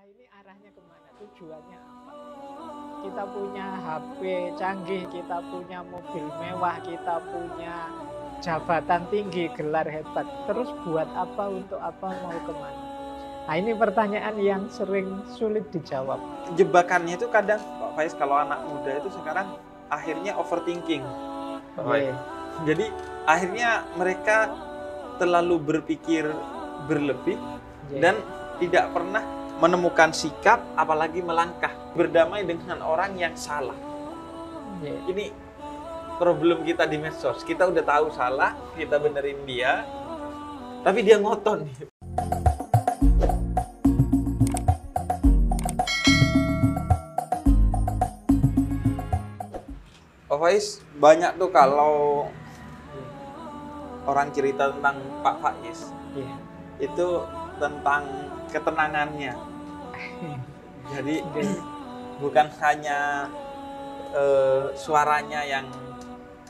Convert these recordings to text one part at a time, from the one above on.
ini arahnya kemana, tujuannya apa. Kita punya HP canggih, kita punya mobil mewah, kita punya jabatan tinggi, gelar hebat. Terus buat apa, untuk apa, mau kemana? Nah ini pertanyaan yang sering sulit dijawab. Jebakannya itu kadang Pak Faiz, kalau anak muda itu sekarang akhirnya overthinking. Jadi akhirnya mereka terlalu berpikir berlebih dan tidak pernah menemukan sikap, apalagi melangkah berdamai dengan orang yang salah. Ini problem kita di medsos. Kita udah tahu salah, kita benerin dia, tapi dia ngotot nih. Pak Faiz, banyak tuh kalau orang cerita tentang Pak Faiz, itu tentang ketenangannya. Jadi bukan hanya suaranya yang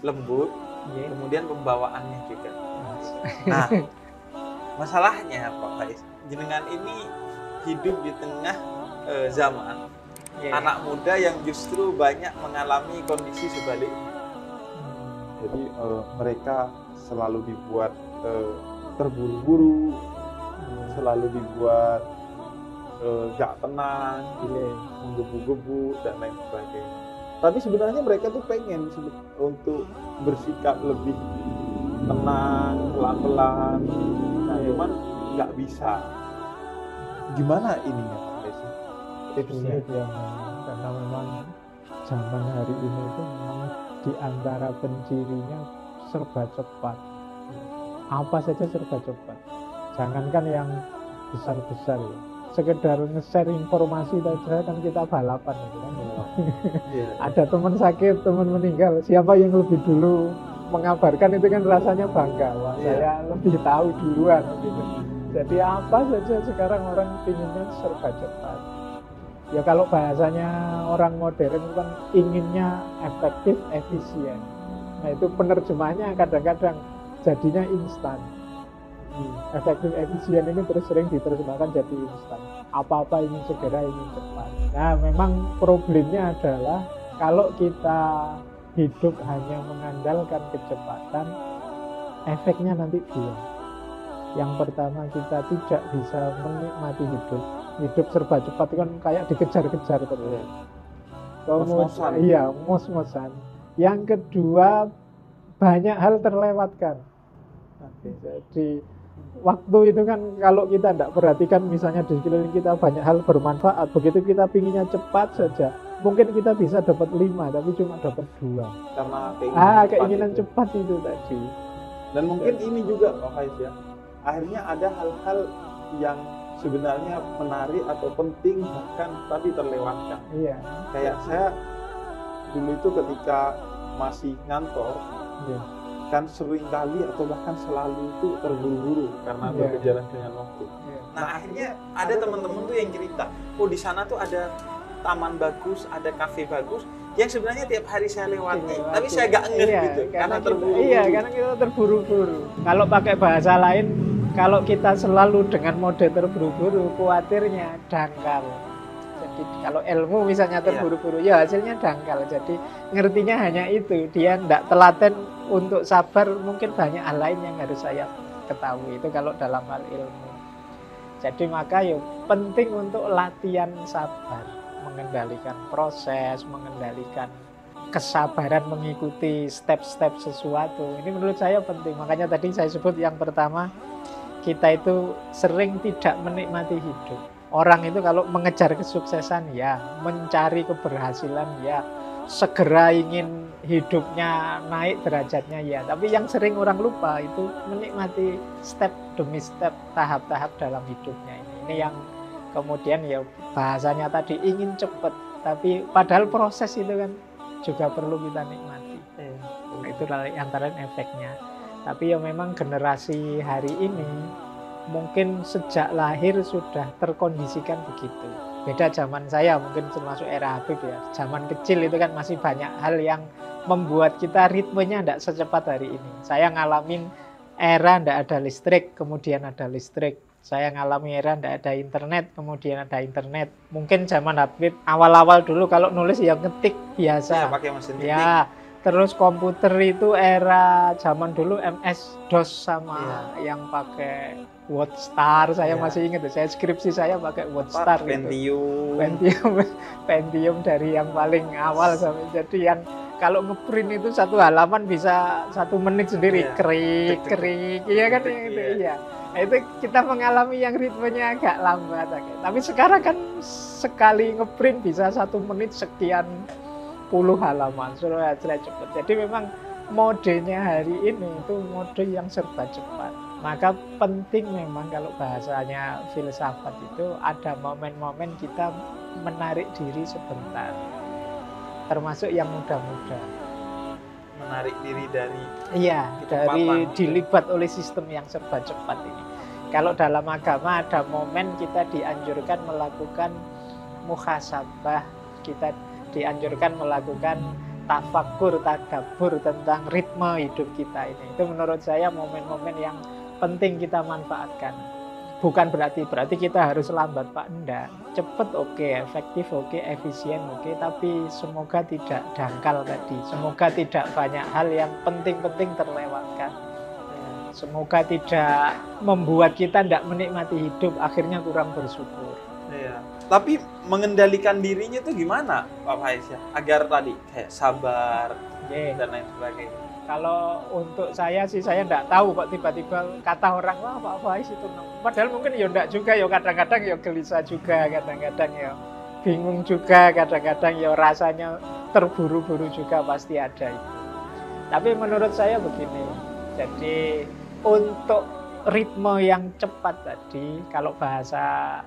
lembut, kemudian pembawaannya juga. Nah, masalahnya Pak Faiz, jenengan ini hidup di tengah zaman anak muda yang justru banyak mengalami kondisi sebaliknya. Jadi mereka selalu dibuat terburu-buru, selalu dibuat gak tenang, menggebu-gebu dan lain sebagainya. Tapi sebenarnya mereka tuh pengen untuk bersikap lebih tenang, pelan-pelan, cuman nggak bisa. Gimana ininya Pak Desi? Tipsnya karena memang zaman hari ini itu memang di antara pencirinya serba cepat. Apa saja serba cepat. Jangankan yang besar-besar ya. Sekedar nge-share informasi saja kan kita balapan gitu kan. Ada teman sakit, teman meninggal, siapa yang lebih dulu mengabarkan itu kan rasanya bangga. Wah, saya lebih tahu duluan gitu. Jadi apa saja sekarang orang pinginnya serba cepat. Ya kalau bahasanya orang modern kan inginnya efektif, efisien. Nah itu penerjemahnya kadang-kadang jadinya instan. Efektif, efisien ini terus sering diterjemahkan jadi instan. Apa-apa ingin segera, ingin cepat. Nah memang problemnya adalah kalau kita hidup hanya mengandalkan kecepatan, efeknya nanti dua. Yang pertama, kita tidak bisa menikmati hidup. Hidup serba cepat itu kan kayak dikejar-kejar terus. Mos-mosan. Iya, mos-mosan. Yang kedua, banyak hal terlewatkan. Jadi waktu itu kan kalau kita tidak perhatikan, misalnya di sekeliling kita banyak hal bermanfaat, begitu kita pinginnya cepat saja, mungkin kita bisa dapat 5 tapi cuma dapat 2 karena keinginan cepat itu tadi. Dan mungkin ini juga Pak Faiz ya, akhirnya ada hal-hal yang sebenarnya menarik atau penting bahkan tapi terlewatkan. Kayak saya dulu itu ketika masih ngantor, kan sering kali atau bahkan selalu itu terburu-buru karena berkejaran dengan waktu. Nah akhirnya ada teman-teman tuh yang cerita, oh di sana tuh ada taman bagus, ada kafe bagus, yang sebenarnya tiap hari saya lewati, tapi saya gak ngeh gitu, karena terburu-buru. Iya, karena kita terburu-buru. Kalau pakai bahasa lain, kalau kita selalu dengan mode terburu-buru, khawatirnya dangkal. Jadi kalau ilmu misalnya terburu-buru, ya hasilnya dangkal. Jadi ngertinya hanya itu, dia tidak telaten untuk sabar. Mungkin banyak hal lain yang harus saya ketahui, itu kalau dalam hal ilmu. Jadi maka ya penting untuk latihan sabar, mengendalikan proses, mengendalikan kesabaran mengikuti step-step sesuatu. Ini menurut saya penting. Makanya tadi saya sebut yang pertama, kita itu sering tidak menikmati hidup. Orang itu kalau mengejar kesuksesan ya, mencari keberhasilan ya, segera ingin hidupnya naik derajatnya ya. Tapi yang sering orang lupa itu menikmati step demi step, tahap-tahap dalam hidupnya ini. Ini yang kemudian ya bahasanya tadi ingin cepat, tapi padahal proses itu kan juga perlu kita nikmati. Itu antara efeknya. Tapi ya memang generasi hari ini mungkin sejak lahir sudah terkondisikan begitu. Beda zaman saya, mungkin termasuk era Habib ya. Zaman kecil itu kan masih banyak hal yang membuat kita ritmenya tidak secepat hari ini. Saya ngalamin era tidak ada listrik, kemudian ada listrik. Saya ngalami era ndak ada internet, kemudian ada internet. Mungkin zaman Habib awal-awal dulu kalau nulis ya ngetik biasa. Ya, pakai mesin ketik. Ya, terus komputer itu era zaman dulu MS-DOS sama yang pakai WordStar. Saya masih ingat, saya skripsi saya pakai WordStar. Pentium dari yang paling awal sampai jadi yang kalau ngeprint itu satu halaman bisa 1 menit sendiri, krik, iya kan itu, iya. Nah, itu kita mengalami yang ritmenya agak lambat. Tapi sekarang kan sekali ngeprint bisa 1 menit sekian puluh halaman, sudah cepat. Jadi memang modenya hari ini itu mode yang serba cepat. Maka penting memang kalau bahasanya filsafat itu ada momen-momen kita menarik diri sebentar. Termasuk yang muda-muda. Menarik diri dari dari dilibat oleh sistem yang serba cepat ini. Kalau dalam agama ada momen kita dianjurkan melakukan muhasabah, kita dianjurkan melakukan tafakkur, tadabbur tentang ritme hidup kita ini. Itu menurut saya momen-momen yang penting kita manfaatkan. Bukan berarti kita harus lambat, Pak. Enggak. Cepat oke, efektif oke, efisien oke, tapi semoga tidak dangkal tadi. Semoga tidak banyak hal yang penting-penting terlewatkan. Semoga tidak membuat kita tidak menikmati hidup, akhirnya kurang bersyukur. Iya. Tapi mengendalikan dirinya itu gimana, Pak Faiz ya? Agar tadi kayak sabar dan lain sebagainya. Kalau untuk saya sih, saya enggak tahu kok tiba-tiba kata orang, wah Pak Faiz itu. Padahal mungkin ya enggak juga, ya kadang-kadang ya gelisah juga, kadang-kadang ya bingung juga, kadang-kadang ya rasanya terburu-buru juga pasti ada itu. Tapi menurut saya begini, jadi untuk ritme yang cepat tadi, kalau bahasa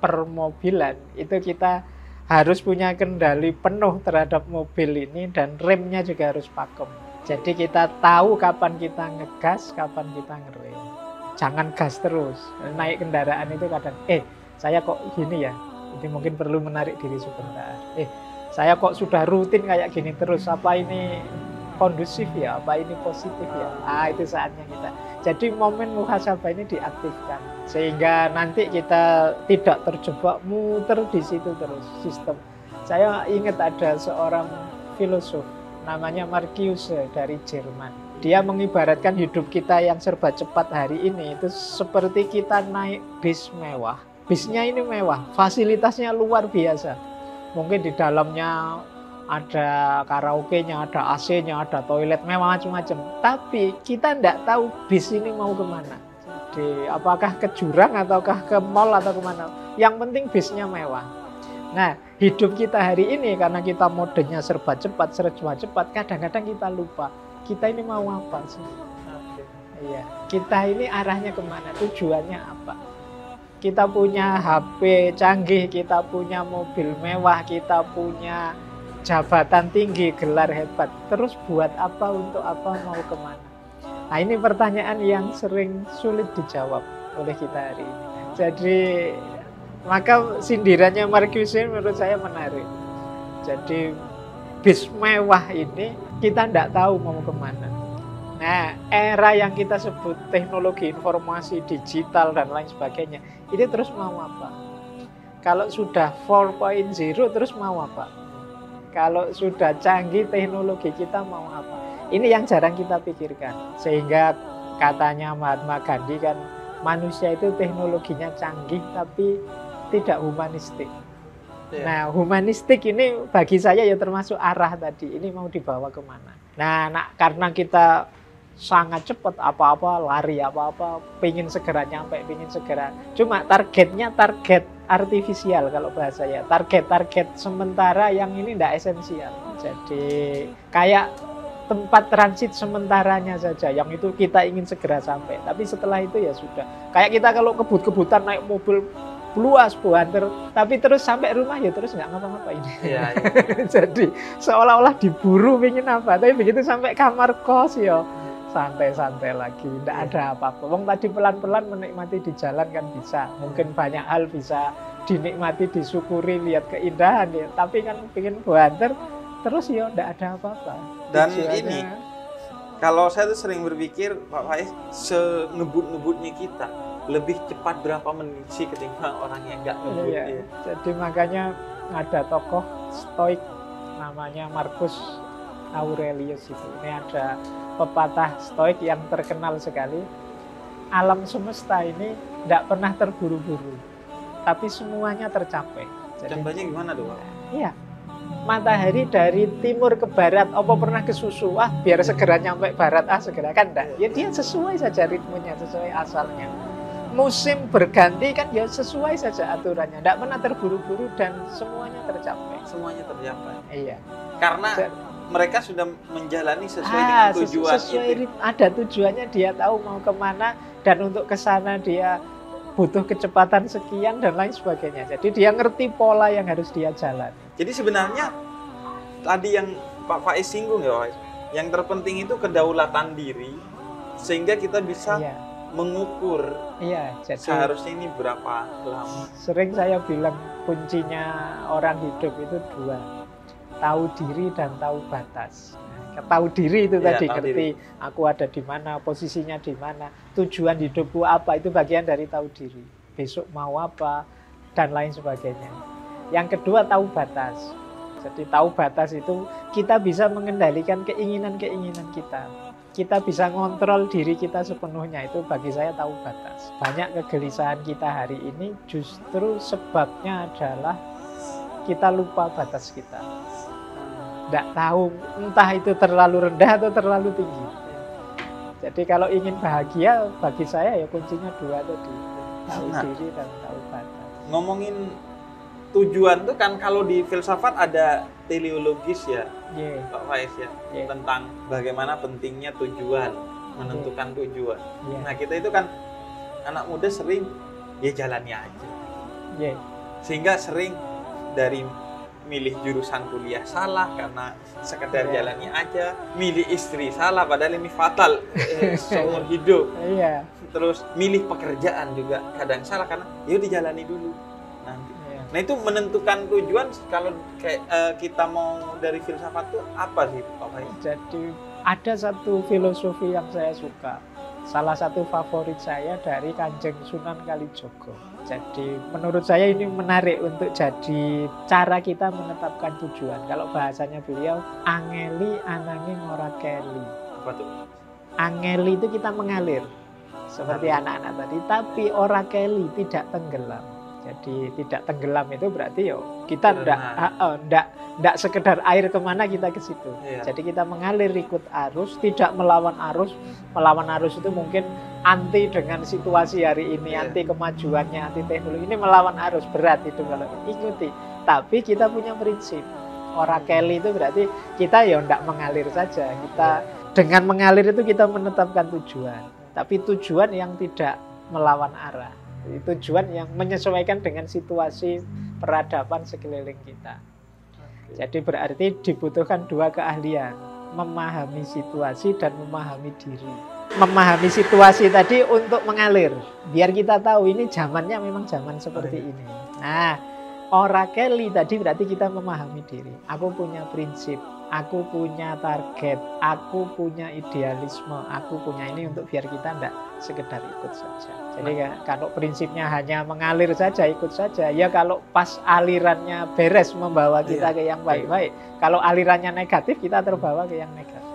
permobilan, itu kita harus punya kendali penuh terhadap mobil ini dan remnya juga harus pakem. Jadi kita tahu kapan kita ngegas, kapan kita ngerem. Jangan gas terus. Naik kendaraan itu kadang, saya kok gini ya, ini mungkin perlu menarik diri sebentar. Saya kok sudah rutin kayak gini terus, apa ini kondusif ya, apa ini positif ya? Itu saatnya kita. Jadi momen muhasabah ini diaktifkan. Sehingga nanti kita tidak terjebak muter di situ terus sistem. Saya ingat ada seorang filosof namanya Marcuse dari Jerman. Dia mengibaratkan hidup kita yang serba cepat hari ini itu seperti kita naik bis mewah. Bisnya ini mewah, fasilitasnya luar biasa. Mungkin di dalamnya ada karaoke-nya, ada AC-nya, ada toilet mewah macam-macam. Tapi kita tidak tahu bis ini mau kemana. Jadi apakah ke jurang ataukah ke mall atau kemana. Yang penting bisnya mewah. Nah, hidup kita hari ini karena kita modenya serba cepat, kadang-kadang kita lupa. Kita ini mau apa sih? Iya, kita ini arahnya kemana? Tujuannya apa? Kita punya HP canggih, kita punya mobil mewah, kita punya jabatan tinggi, gelar hebat. Terus buat apa, untuk apa, mau kemana? Nah, ini pertanyaan yang sering sulit dijawab oleh kita hari ini. Jadi maka sindirannya Marcuse menurut saya menarik. Jadi bis mewah ini kita tidak tahu mau kemana. Nah, era yang kita sebut teknologi informasi digital dan lain sebagainya, ini terus mau apa? Kalau sudah 4.0 terus mau apa? Kalau sudah canggih teknologi kita mau apa? Ini yang jarang kita pikirkan. Sehingga katanya Mahatma Gandhi kan, manusia itu teknologinya canggih tapi tidak humanistik. Nah, humanistik ini bagi saya ya termasuk arah tadi. Ini mau dibawa kemana? Nah, karena kita sangat cepat, apa-apa lari, apa-apa pingin segera nyampe, pingin segera. Cuma targetnya target artifisial kalau bahasa ya. Target sementara yang ini tidak esensial. Jadi kayak tempat transit sementaranya saja, yang itu kita ingin segera sampai. Tapi setelah itu ya sudah. Kayak kita kalau kebut-kebutan naik mobil luas buanter, tapi terus sampai rumah ya terus nggak ngapa-ngapain. Ya. Jadi seolah-olah diburu ingin apa, tapi begitu sampai kamar kos ya santai-santai lagi, tidak ada apa-apa. Wong tadi pelan-pelan menikmati di jalan kan bisa, mungkin banyak hal bisa dinikmati, disyukuri, lihat keindahan ya. Tapi kan ingin buanter terus ya tidak ada apa-apa. Dan ini kalau saya tuh sering berpikir, Pak Faiz, sengebut-ngebutnya kita, lebih cepat berapa menit sih ketimbang orang yang nggak ngebut. Iya. Ya. Jadi makanya ada tokoh Stoik namanya Marcus Aurelius itu. Ini ada pepatah Stoik yang terkenal sekali. Alam semesta ini tidak pernah terburu-buru, tapi semuanya tercapai. Jadi, Contohnya gimana tuh, Pak? iya. Matahari dari timur ke barat, apa pernah ke susu? Biar segera nyampe barat, segera kan enggak. Ya dia sesuai saja ritmenya, sesuai asalnya. Musim berganti kan ya sesuai saja aturannya, enggak pernah terburu-buru dan semuanya tercapai. Semuanya tercapai. Iya. Karena mereka sudah menjalani sesuai dengan tujuan itu. Ada tujuannya, dia tahu mau kemana dan untuk ke sana dia butuh kecepatan sekian dan lain sebagainya. Jadi dia ngerti pola yang harus dia jalani. Jadi sebenarnya tadi yang Pak Faiz singgung ya, Pak Faiz, yang terpenting itu kedaulatan diri sehingga kita bisa mengukur jadi seharusnya ini berapa lama. Sering saya bilang kuncinya orang hidup itu dua, tahu diri dan tahu batas. Tahu diri itu tadi, ngerti aku ada di mana, posisinya di mana, tujuan hidupku apa, itu bagian dari tahu diri. Besok mau apa dan lain sebagainya. Yang kedua tahu batas. Jadi tahu batas itu kita bisa mengendalikan keinginan-keinginan kita. Kita bisa ngontrol diri kita sepenuhnya, itu bagi saya tahu batas. Banyak kegelisahan kita hari ini justru sebabnya adalah kita lupa batas kita. Tidak tahu entah itu terlalu rendah atau terlalu tinggi. Jadi kalau ingin bahagia bagi saya ya kuncinya dua tadi, tahu diri dan tahu batas. Ngomongin tujuan tuh kan kalau di filsafat ada teleologis ya, Pak Faiz ya, tentang bagaimana pentingnya tujuan, menentukan tujuan. Nah kita itu kan anak muda sering ya jalani aja, sehingga sering dari milih jurusan kuliah salah karena sekedar jalani aja, milih istri salah padahal ini fatal seumur hidup. Terus milih pekerjaan juga kadang salah karena ya dijalani dulu nanti. Nah itu menentukan tujuan kalau kayak kita mau dari filsafat tuh apa sih Pak Faiz? Jadi ada satu filosofi yang saya suka, salah satu favorit saya dari Kanjeng Sunan Kalijogo. Jadi menurut saya ini menarik untuk jadi cara kita menetapkan tujuan. Kalau bahasanya beliau, angeli ananging ora keli. Apa tuh? Angeli itu kita mengalir seperti anak-anak tadi, tapi ora keli, tidak tenggelam. Jadi tidak tenggelam itu berarti kita enggak sekedar air kemana kita ke situ. Jadi kita mengalir ikut arus, tidak melawan arus. Melawan arus itu mungkin anti dengan situasi hari ini, anti kemajuannya, anti teknologi. Ini melawan arus, berat itu kalau ikuti. Tapi kita punya prinsip. Ora keli itu berarti kita enggak mengalir saja. Kita dengan mengalir itu kita menetapkan tujuan. Tapi tujuan yang tidak melawan arah. Tujuan yang menyesuaikan dengan situasi peradaban sekeliling kita. Jadi berarti dibutuhkan dua keahlian, memahami situasi dan memahami diri. Memahami situasi tadi untuk mengalir, biar kita tahu ini zamannya memang zaman seperti ini. Nah, ora keli tadi berarti kita memahami diri. Aku punya prinsip, aku punya target, aku punya idealisme, aku punya ini untuk biar kita enggak sekedar ikut saja. Jadi kalau prinsipnya hanya mengalir saja, ikut saja, ya kalau pas alirannya beres membawa kita ke yang baik-baik. Kalau alirannya negatif, kita terbawa ke yang negatif.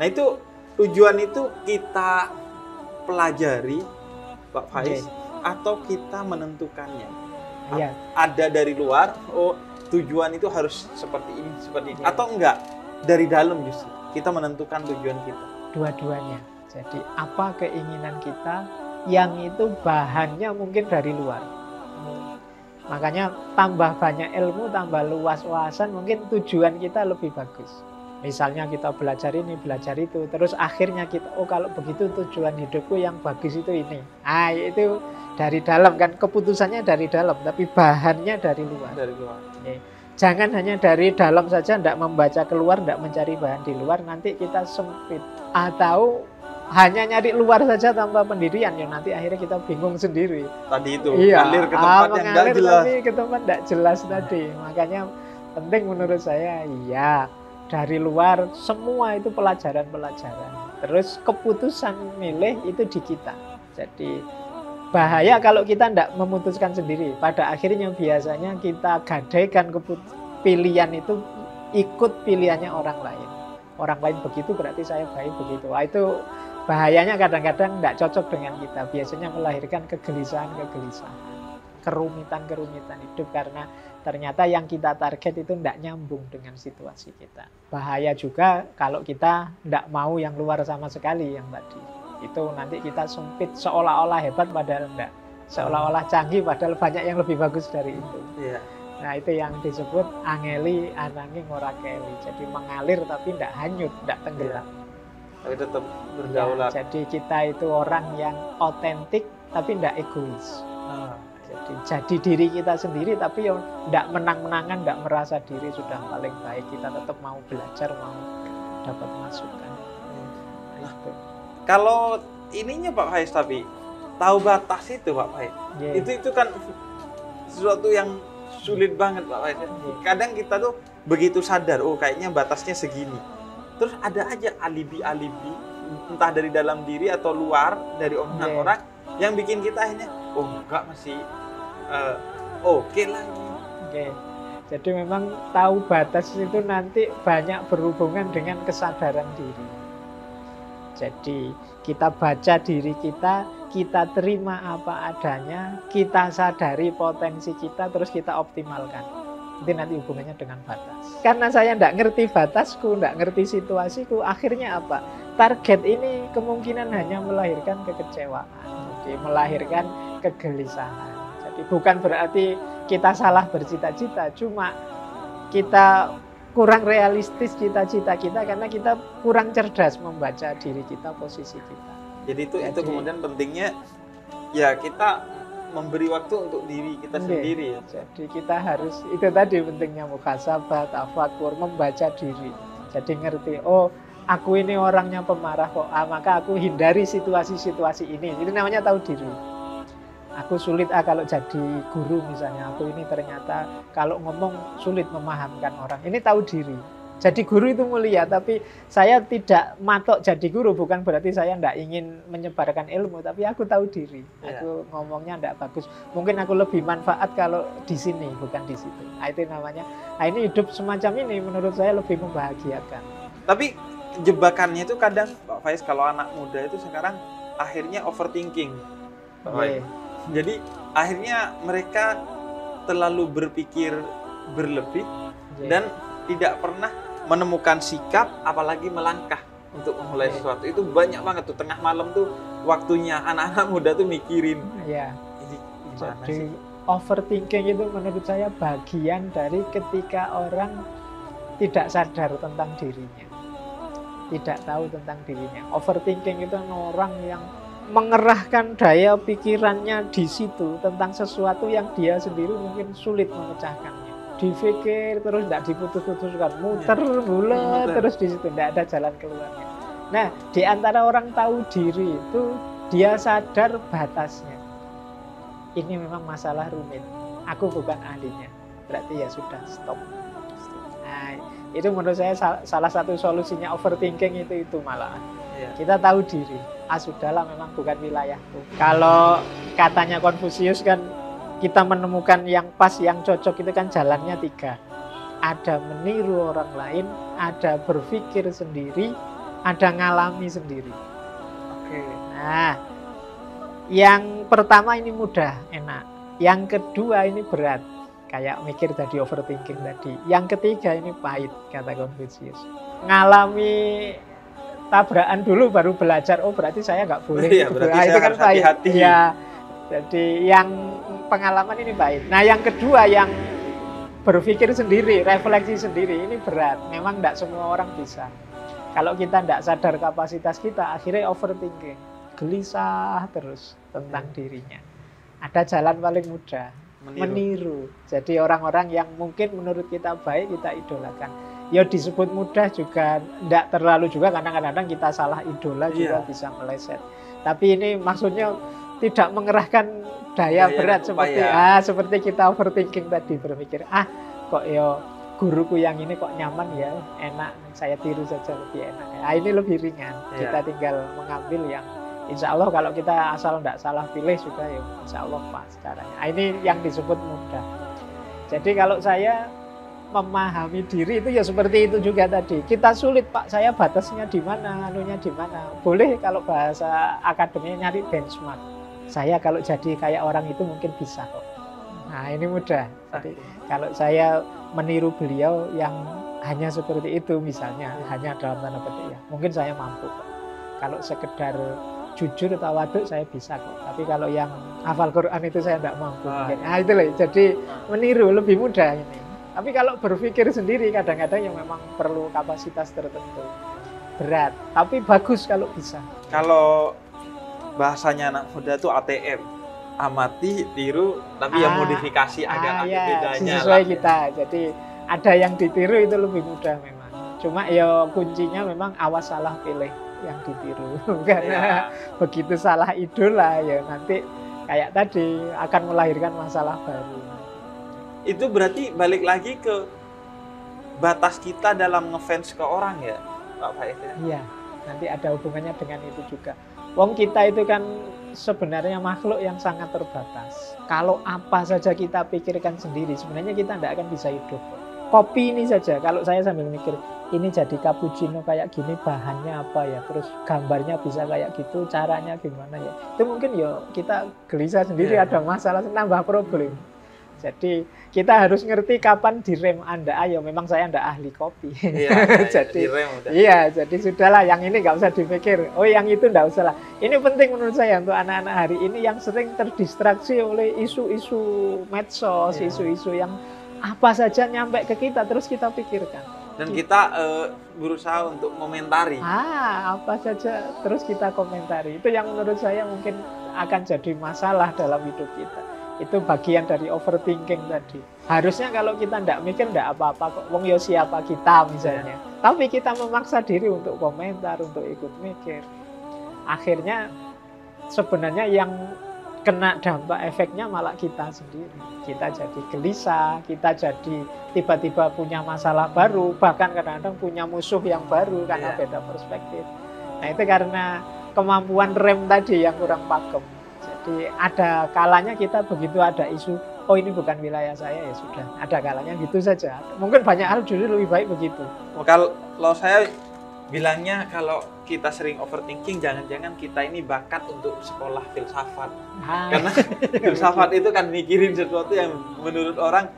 Nah itu tujuan itu kita pelajari, Pak Faiz, atau kita menentukannya? Ada dari luar, tujuan itu harus seperti ini, seperti ini. Atau enggak, dari dalam justru kita menentukan tujuan kita. Dua-duanya. Jadi apa keinginan kita yang itu bahannya mungkin dari luar. Makanya tambah banyak ilmu, tambah luas wawasan, mungkin tujuan kita lebih bagus. Misalnya kita belajar ini, belajar itu, terus akhirnya kita, kalau begitu tujuan hidupku yang bagus itu ini. Itu dari dalam kan, keputusannya dari dalam, tapi bahannya dari luar. Dari luar. Jangan hanya dari dalam saja, tidak membaca keluar, tidak mencari bahan di luar, nanti kita sempit. Atau hanya nyari luar saja tanpa pendirian, nanti akhirnya kita bingung sendiri. Tadi itu, mengalir ke tempat yang tidak jelas. Tapi ke tempat tidak jelas tadi. Makanya penting menurut saya, dari luar semua itu pelajaran-pelajaran. Terus keputusan milih itu di kita. Jadi Bahaya kalau kita tidak memutuskan sendiri. Pada akhirnya biasanya kita gadaikan pilihan itu ikut pilihannya orang lain. Orang lain begitu berarti saya baik begitu. Wah, itu bahayanya kadang-kadang tidak cocok dengan kita. Biasanya melahirkan kegelisahan-kegelisahan, kerumitan-kerumitan hidup karena ternyata yang kita target itu tidak nyambung dengan situasi kita. Bahaya juga kalau kita tidak mau yang luar sama sekali yang tadi. Itu nanti kita sempit seolah-olah hebat padahal enggak. Seolah-olah canggih padahal banyak yang lebih bagus dari itu. Iya. Nah, itu yang disebut angeli ananging ora keli. Jadi mengalir tapi tidak hanyut, tidak tenggelam. Tapi tetap berdaulat. Ya, jadi kita itu orang yang otentik tapi tidak egois. Jadi diri kita sendiri tapi ya tidak menang-menangan, tidak merasa diri sudah paling baik. Kita tetap mau belajar, mau dapat masukan. Nah, itu. Kalau ininya Pak Faiz, tapi tahu batas itu Pak Faiz. Yeah. Itu kan sesuatu yang sulit banget Pak Faiz. Kadang kita tuh begitu sadar, oh kayaknya batasnya segini. Terus ada aja alibi-alibi, entah dari dalam diri atau luar, dari omongan orang, yang bikin kita akhirnya, oh enggak, masih oke lagi. Oke. Jadi memang tahu batas itu nanti banyak berhubungan dengan kesadaran diri. Jadi kita baca diri kita terima apa adanya, kita sadari potensi kita, terus kita optimalkan. Itu nanti hubungannya dengan batas. Karena saya tidak ngerti batasku, tidak ngerti situasiku, akhirnya apa? Target ini kemungkinan hanya melahirkan kekecewaan, jadi melahirkan kegelisahan. Jadi bukan berarti kita salah bercita-cita, cuma kita kurang realistis cita-cita kita karena kita kurang cerdas membaca diri kita, posisi kita. Jadi itu kemudian pentingnya ya kita memberi waktu untuk diri kita sendiri ya. Jadi kita harus, itu tadi pentingnya muhasabah, tafakur, membaca diri. Jadi ngerti, oh aku ini orangnya pemarah kok, maka aku hindari situasi-situasi ini. Itu namanya tahu diri. Aku sulit kalau jadi guru misalnya, aku ini ternyata kalau ngomong sulit memahamkan orang. Ini tahu diri. Jadi guru itu mulia, tapi saya tidak matok jadi guru, bukan berarti saya tidak ingin menyebarkan ilmu, tapi aku tahu diri. Aku ngomongnya tidak bagus. Mungkin aku lebih manfaat kalau di sini, bukan di situ. Nah, itu namanya, ini hidup semacam ini menurut saya lebih membahagiakan. Tapi jebakannya itu kadang, Pak Faiz, kalau anak muda itu sekarang akhirnya overthinking. Jadi akhirnya mereka terlalu berpikir berlebih dan tidak pernah menemukan sikap, apalagi melangkah untuk memulai sesuatu. Itu banyak banget tuh, tengah malam tuh waktunya anak-anak muda tuh mikirin. Iya. Ini gimana Jadi sih? overthinking itu menurut saya bagian dari ketika orang tidak sadar tentang dirinya, tidak tahu tentang dirinya. Overthinking itu orang yang mengerahkan daya pikirannya di situ tentang sesuatu yang dia sendiri mungkin sulit memecahkannya. Dipikir terus tidak diputus-putuskan, muter bulat terus di situ, tidak ada jalan keluarnya. Nah, di antara orang tahu diri itu dia sadar batasnya. Ini memang masalah rumit. Aku bukan ahlinya. Berarti ya sudah, stop. Nah, itu menurut saya salah satu solusinya overthinking itu malah. Kita tahu diri, sudahlah memang bukan wilayahku. Kalau katanya Konfusius kan, kita menemukan yang pas, yang cocok itu kan jalannya 3. Ada meniru orang lain, ada berpikir sendiri, ada ngalami sendiri. Oke. Nah, yang pertama ini mudah, enak. Yang kedua ini berat, kayak mikir tadi, overthinking tadi. Yang ketiga ini pahit, kata Konfusius. Ngalami tabrakan dulu baru belajar, oh berarti saya nggak boleh. Iya, berarti saya itu kan harus hati-hati. Ya, jadi yang pengalaman ini baik. Nah, yang kedua yang berpikir sendiri, refleksi sendiri, ini berat. Memang tidak semua orang bisa. Kalau kita tidak sadar kapasitas kita, akhirnya overthinking, gelisah terus tentang dirinya. Ada jalan paling mudah, meniru. Jadi orang-orang yang mungkin menurut kita baik, kita idolakan. Ya disebut mudah juga, tidak terlalu juga, karena kadang-kadang kita salah idola juga bisa meleset. Tapi ini maksudnya tidak mengerahkan daya berat seperti kita overthinking tadi, berpikir kok ya guruku yang ini kok nyaman ya, enak, saya tiru saja lebih enak. Ini lebih ringan. Kita tinggal mengambil yang Insya Allah kalau kita asal tidak salah pilih sudah ya insya Allah pas caranya. Nah, ini yang disebut mudah. Jadi kalau saya memahami diri itu ya seperti itu juga tadi. Kita sulit Pak, saya batasnya di mana, anunya di mana. Boleh kalau bahasa akademinya nyari benchmark. Saya kalau jadi kayak orang itu mungkin bisa kok. Nah ini mudah. Jadi kalau saya meniru beliau yang hanya seperti itu misalnya, hanya dalam tanda petik ya, mungkin saya mampu kok. Kalau sekedar jujur atau waduk saya bisa kok. Tapi kalau yang hafal Quran itu saya tidak mampu. Nah itu loh. Jadi meniru lebih mudah ini. Tapi kalau berpikir sendiri kadang-kadang yang memang perlu kapasitas tertentu. Berat. Tapi bagus kalau bisa. Kalau bahasanya anak muda itu ATM. Amati, tiru, tapi ya modifikasi agak bedanya. Sesuai lah. Kita. Jadi ada yang ditiru itu lebih mudah memang. Cuma ya kuncinya memang awas salah pilih yang ditiru karena begitu salah idola ya nanti kayak tadi akan melahirkan masalah baru. Itu berarti balik lagi ke batas kita dalam ngefans ke orang ya Pak Faiz ya? Iya, nanti ada hubungannya dengan itu juga. Wong kita itu kan sebenarnya makhluk yang sangat terbatas. Kalau apa saja kita pikirkan sendiri sebenarnya kita tidak akan bisa hidup. Kopi ini saja, kalau saya sambil mikir, ini jadi cappuccino kayak gini, bahannya apa ya, terus gambarnya bisa kayak gitu, caranya gimana ya. Itu mungkin ya kita gelisah sendiri, ada masalah, nambah problem. Jadi kita harus ngerti kapan direm Anda. Ayo, memang saya tidak ahli kopi. Jadi direm udah. Iya, jadi sudahlah, yang ini nggak usah dipikir. Oh, yang itu nggak usah lah. Ini penting menurut saya untuk anak-anak hari ini yang sering terdistraksi oleh isu-isu medsos, isu-isu yang apa saja nyampe ke kita terus kita pikirkan. Dan kita berusaha untuk komentari. Apa saja terus kita komentari. Itu yang menurut saya mungkin akan jadi masalah dalam hidup kita. Itu bagian dari overthinking tadi. Harusnya kalau kita tidak mikir tidak apa-apa kok. Wong yo siapa kita misalnya. Tapi kita memaksa diri untuk komentar, untuk ikut mikir. Akhirnya sebenarnya yang kena dampak efeknya malah kita sendiri. Kita jadi gelisah, kita jadi tiba-tiba punya masalah baru, bahkan kadang-kadang punya musuh yang baru karena beda perspektif. Nah itu karena kemampuan rem tadi yang kurang pakem. Jadi ada kalanya kita begitu ada isu, oh ini bukan wilayah saya ya sudah. Ada kalanya gitu saja. Mungkin banyak hal justru lebih baik begitu. Kalau saya bilangnya kalau kita sering overthinking, jangan-jangan kita ini bakat untuk sekolah filsafat. Karena filsafat itu kan mikirin sesuatu yang menurut orang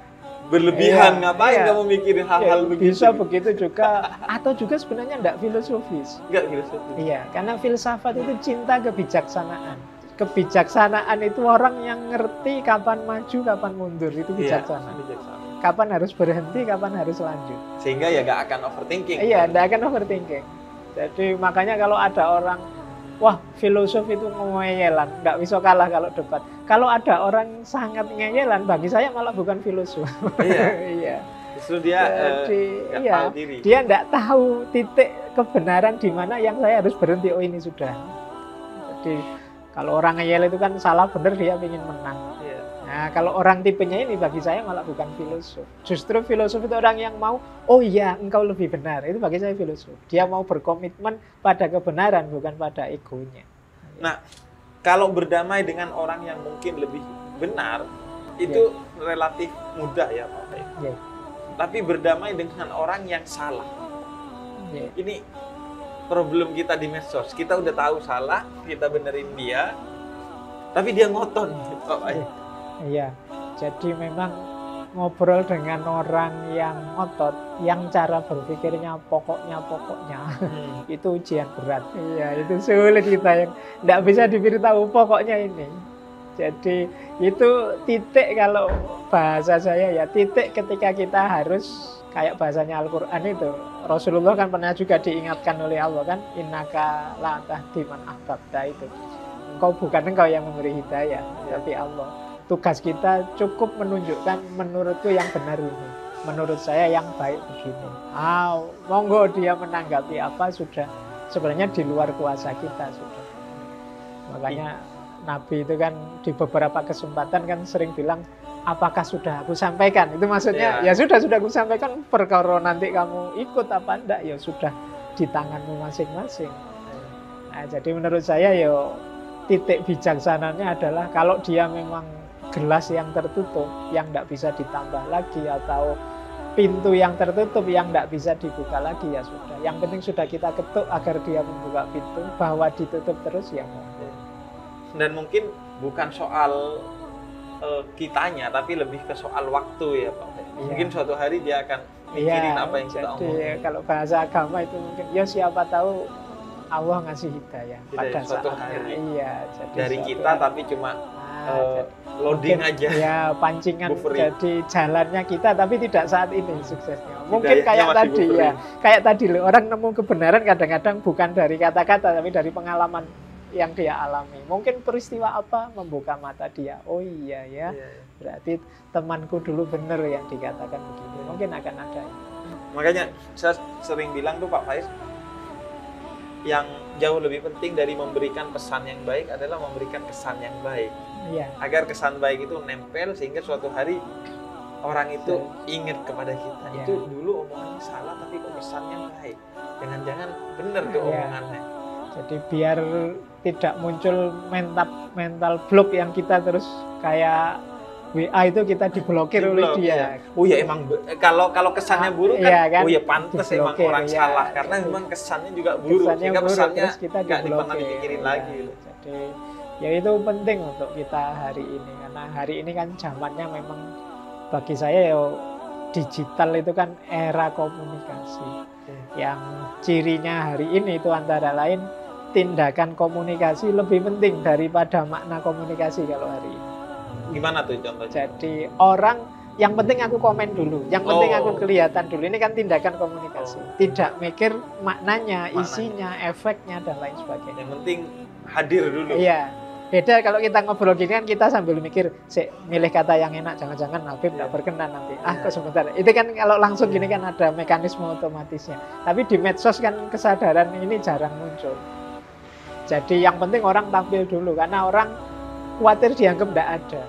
berlebihan. Ngapain kamu mikirin hal-hal begitu? Bisa begitu juga. Atau juga sebenarnya enggak filosofis. Enggak filosofis. Iya, karena filsafat itu cinta kebijaksanaan. Kebijaksanaan itu orang yang ngerti kapan maju, kapan mundur. Itu bijaksana. Kapan harus berhenti, kapan harus lanjut. Sehingga ya nggak akan overthinking. Iya, nggak akan overthinking. Jadi makanya kalau ada orang, wah filosof itu ngeyelan, nggak bisa kalah kalau debat. Kalau ada orang sangat ngeyelan, bagi saya malah bukan filosof. Iya. Justru dia tahu diri. Dia nggak tahu titik kebenaran di mana yang saya harus berhenti. Oh ini sudah. Jadi kalau orang ngeyel itu kan salah benar dia ingin menang. Nah, kalau orang tipenya ini bagi saya malah bukan filosof. Justru filosof itu orang yang mau, oh iya engkau lebih benar. Itu bagi saya filosof. Dia mau berkomitmen pada kebenaran, bukan pada egonya. Nah, kalau berdamai dengan orang yang mungkin lebih benar, itu relatif mudah ya Pak Faiz. Tapi berdamai dengan orang yang salah. Ini problem kita di medsos. Kita udah tahu salah, kita benerin dia, tapi dia ngotot Pak Faiz. Iya, jadi memang ngobrol dengan orang yang ngotot, yang cara berpikirnya pokoknya itu ujian berat. Iya, itu sulit kita yang tidak bisa diberitahu pokoknya ini. Jadi itu titik kalau bahasa saya ya titik ketika kita harus kayak bahasanya Al-Quran itu. Rasulullah kan pernah juga diingatkan oleh Allah kan, innaka la tahdi man ahbabta itu. Engkau yang memberi hidayah, tapi Allah. Tugas kita cukup menunjukkan menurutku yang benar ini. Menurut saya yang baik begini. Monggo dia menanggapi apa sudah sebenarnya di luar kuasa kita sudah. Makanya Nabi itu kan di beberapa kesempatan kan sering bilang, apakah sudah aku sampaikan? Itu maksudnya ya sudah aku sampaikan, perkara nanti kamu ikut apa enggak ya sudah di tanganmu masing-masing. Nah Nah, jadi menurut saya yo titik bijaksananya adalah kalau dia memang gelas yang tertutup, yang tidak bisa ditambah lagi, atau pintu yang tertutup yang tidak bisa dibuka lagi, ya sudah. Yang penting sudah kita ketuk agar dia membuka pintu, bahwa ditutup terus ya monggo. Dan mungkin bukan soal kitanya, tapi lebih ke soal waktu ya Pak. Mungkin suatu hari dia akan mikirin apa yang kita omongin. Kalau bahasa agama itu mungkin ya siapa tahu Allah ngasih hidayah pada suatu saatnya. hari. Iya, jadi dari kita hari. Tapi cuma loading aja. Ya pancingan buffering. Jadi jalannya kita tapi tidak saat ini suksesnya. Mungkin kayak tadi buffering. Ya. Kayak tadi loh, orang nemu kebenaran kadang-kadang bukan dari kata-kata tapi dari pengalaman yang dia alami. Mungkin peristiwa apa membuka mata dia. Oh iya ya. Berarti temanku dulu benar yang dikatakan begitu. Mungkin akan ada. Makanya saya sering bilang tuh Pak Faiz, yang jauh lebih penting dari memberikan pesan yang baik adalah memberikan kesan yang baik. Iya. Agar kesan baik itu nempel sehingga suatu hari orang itu ingat kepada kita. Ya. Itu dulu omongannya salah tapi kok pesannya baik. Jangan-jangan benar tuh omongannya. Jadi biar tidak muncul mental block yang kita terus kayak WA itu kita diblokir oleh dia. Oh ya emang kalau kesannya buruk kan, kan, oh ya pantas emang orang salah karena memang kesannya juga buruk sehingga pesannya nggak pernah dipikirin lagi. Jadi ya itu penting untuk kita hari ini karena hari ini kan zamannya memang bagi saya ya digital itu kan era komunikasi. Yang cirinya hari ini itu antara lain tindakan komunikasi lebih penting daripada makna komunikasi kalau hari ini. Gimana tuh contohnya? Jadi orang yang penting aku komen dulu, yang penting aku kelihatan dulu. Ini kan tindakan komunikasi. Tidak mikir maknanya, isinya, efeknya dan lain sebagainya. Yang penting hadir dulu. Iya. Beda kalau kita ngobrol gini kan kita sambil mikir, milih kata yang enak, jangan-jangan Habib tidak berkenan nanti. Kok sebentar. Itu kan kalau langsung gini kan ada mekanisme otomatisnya. Tapi di medsos kan kesadaran ini jarang muncul. Jadi yang penting orang tampil dulu karena orang khawatir dianggap tidak ada.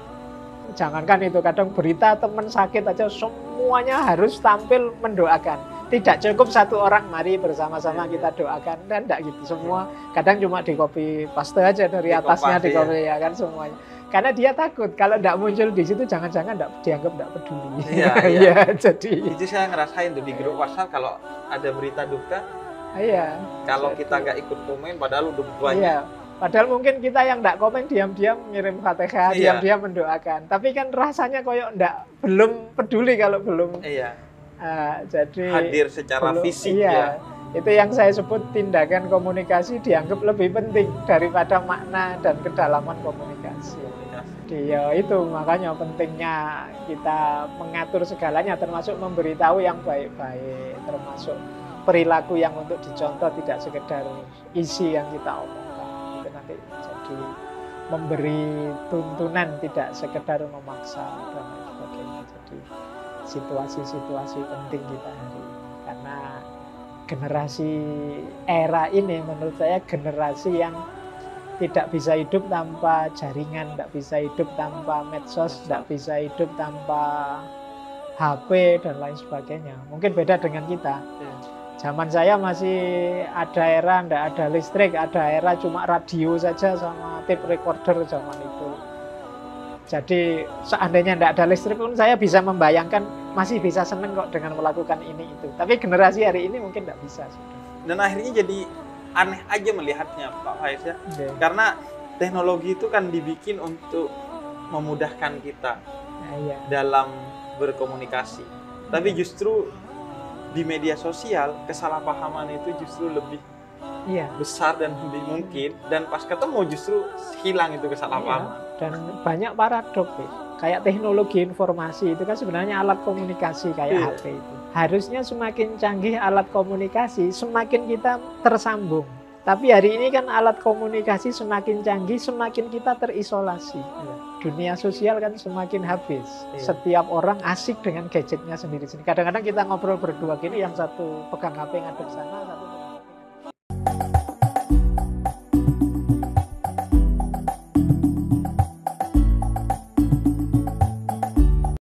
Jangankan itu, kadang berita teman sakit aja semuanya harus tampil mendoakan. Tidak cukup satu orang, mari bersama-sama kita doakan. Dan tidak gitu, semua kadang cuma di copy paste aja dari atasnya di copy ya kan semuanya. Karena dia takut kalau tidak muncul di situ jangan-jangan dianggap tidak peduli. Iya. Jadi itu saya ngerasain tuh di grup WhatsApp kalau ada berita duka. Iya. Kalau kita nggak ikut komen padahal udah banyak. Iya. Padahal mungkin kita yang tidak komen diam-diam ngirim Fatihah, diam-diam mendoakan. Tapi kan rasanya koyok belum peduli kalau belum. Iya. Jadi hadir secara fisik ya. Itu yang saya sebut tindakan komunikasi dianggap lebih penting daripada makna dan kedalaman komunikasi. Ya itu makanya pentingnya kita mengatur segalanya termasuk memberitahu yang baik-baik, termasuk perilaku yang untuk dicontoh tidak sekedar isi yang kita omongkan. Jadi memberi tuntunan tidak sekedar memaksa dan lain sebagainya. Jadi situasi-situasi penting kita hari ini karena generasi era ini menurut saya generasi yang tidak bisa hidup tanpa jaringan, tidak bisa hidup tanpa medsos, tidak bisa hidup tanpa HP dan lain sebagainya. Mungkin beda dengan kita. Zaman saya masih ada era tidak ada listrik, ada era cuma radio saja sama tape recorder zaman itu. Jadi seandainya tidak ada listrik pun saya bisa membayangkan masih bisa seneng kok dengan melakukan ini itu. Tapi generasi hari ini mungkin tidak bisa. Dan akhirnya jadi aneh aja melihatnya Pak Faiz ya. Karena teknologi itu kan dibikin untuk memudahkan kita dalam berkomunikasi. Tapi justru di media sosial kesalahpahaman itu justru lebih besar dan lebih mungkin, dan pas ketemu justru hilang itu kesalahpahaman. Dan banyak paradoks kayak teknologi informasi itu kan sebenarnya alat komunikasi kayak HP itu. Harusnya semakin canggih alat komunikasi semakin kita tersambung. Tapi hari ini kan alat komunikasi semakin canggih, semakin kita terisolasi. Dunia sosial kan semakin habis. Setiap orang asik dengan gadgetnya sendiri-sendiri. Kadang-kadang kita ngobrol berdua gini, yang satu pegang HP ngadep sana, satu